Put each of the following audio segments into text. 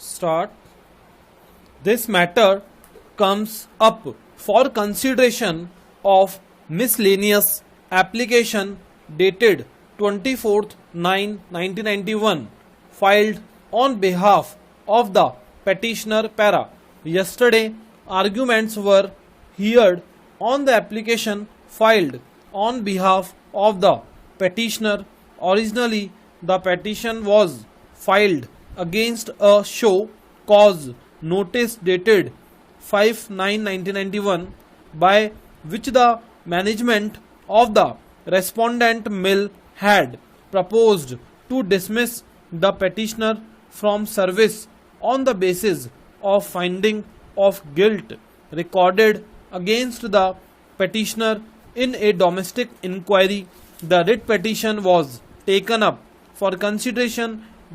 Start. This matter comes up for consideration of miscellaneous application dated 24/9/1991 filed on behalf of the petitioner para. Yesterday, arguments were heard on the application filed on behalf of the petitioner. Originally, the petition was filed against a show cause notice dated 5/9/1991 by which the management of the respondent mill had proposed to dismiss the petitioner from service on the basis of finding of guilt recorded against the petitioner in a domestic inquiry. The writ petition was taken up for consideration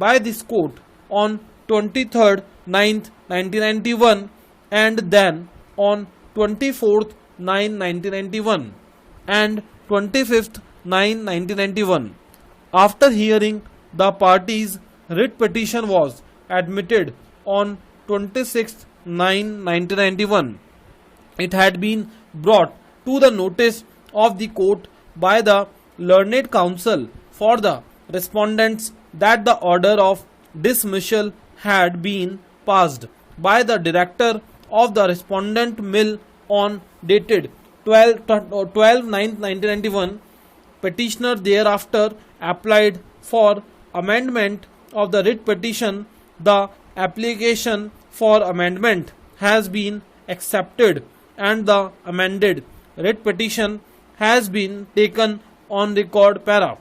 by this court on 23rd/9/1991 and then on 24th/9/1991 and 25th/9/1991. After hearing the parties, writ petition was admitted on 26th/9/1991. It had been brought to the notice of the court by the learned counsel for the respondents that the order of dismissal had been passed by the director of the respondent mill on dated 12/9/1991. Petitioner thereafter applied for amendment of the writ petition. The application for amendment has been accepted and the amended writ petition has been taken on record para.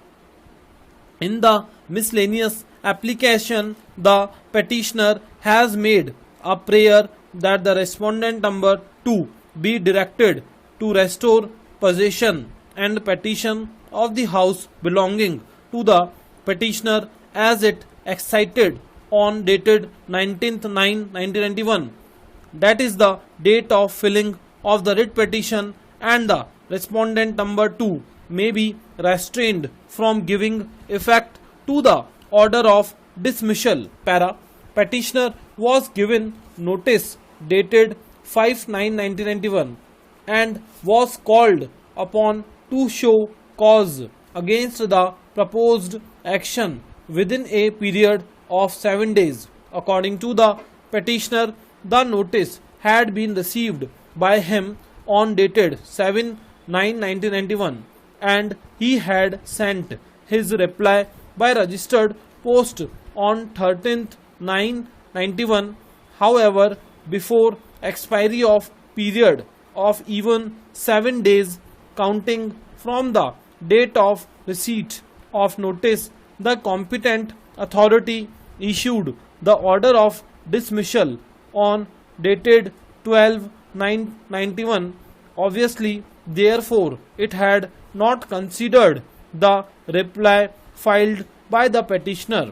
In the miscellaneous application, the petitioner has made a prayer that the respondent number 2 be directed to restore possession and petition of the house belonging to the petitioner as it excited on dated 19th/9/1991. That is the date of filling of the writ petition, and the respondent number 2 may be restrained from giving effect to the order of dismissal para. Petitioner was given notice dated 5/9/1991 and was called upon to show cause against the proposed action within a period of 7 days. According to the petitioner, the notice had been received by him on dated 7/9/1991 and he had sent his reply by registered post on 13th/9/91. However, before expiry of period of even 7 days counting from the date of receipt of notice, the competent authority issued the order of dismissal on dated 12/9/91. Obviously, therefore, it had not considered the reply filed by the petitioner.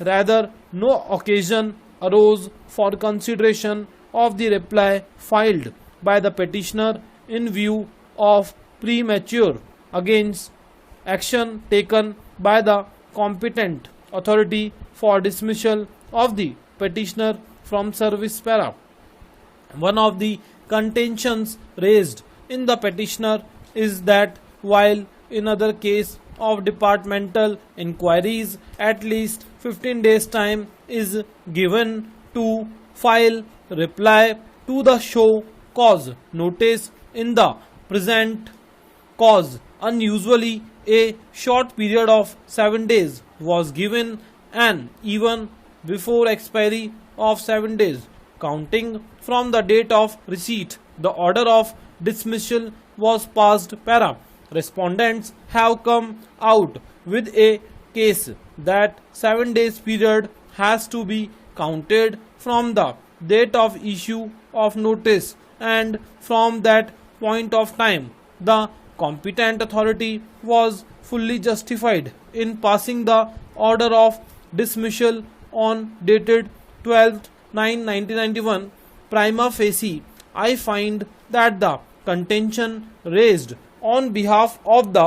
Rather, no occasion arose for consideration of the reply filed by the petitioner in view of premature against action taken by the competent authority for dismissal of the petitioner from service para. One of the contentions raised in the petitioner is that while in other case of departmental inquiries at least 15 days time is given to file reply to the show cause notice, in the present cause unusually a short period of 7 days was given, and even before expiry of 7 days counting from the date of receipt, the order of dismissal was passed para. Respondents have come out with a case that 7 days period has to be counted from the date of issue of notice, and from that point of time the competent authority was fully justified in passing the order of dismissal on dated 12/9/1991. Prima facie, I find that the contention raised on behalf of the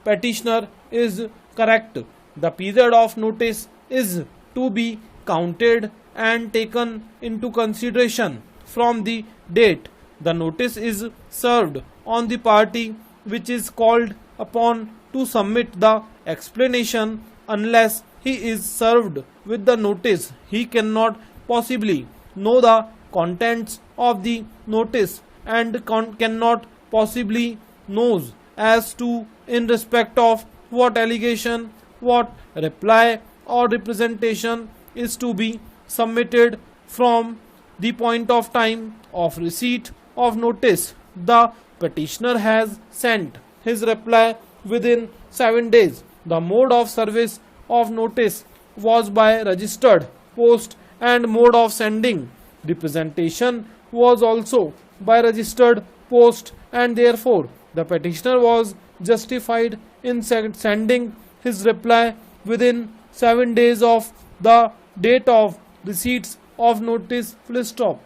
petitioner is correct. The period of notice is to be counted and taken into consideration from the date the notice is served on the party which is called upon to submit the explanation. Unless he is served with the notice, he cannot possibly know the contents of the notice and cannot possibly knows as to in respect of what allegation, what reply or representation is to be submitted from the point of time of receipt of notice. The petitioner has sent his reply within 7 days. The mode of service of notice was by registered post and mode of sending representation was also by registered post, and therefore the petitioner was justified in sending his reply within 7 days of the date of receipts of notice. Full stop.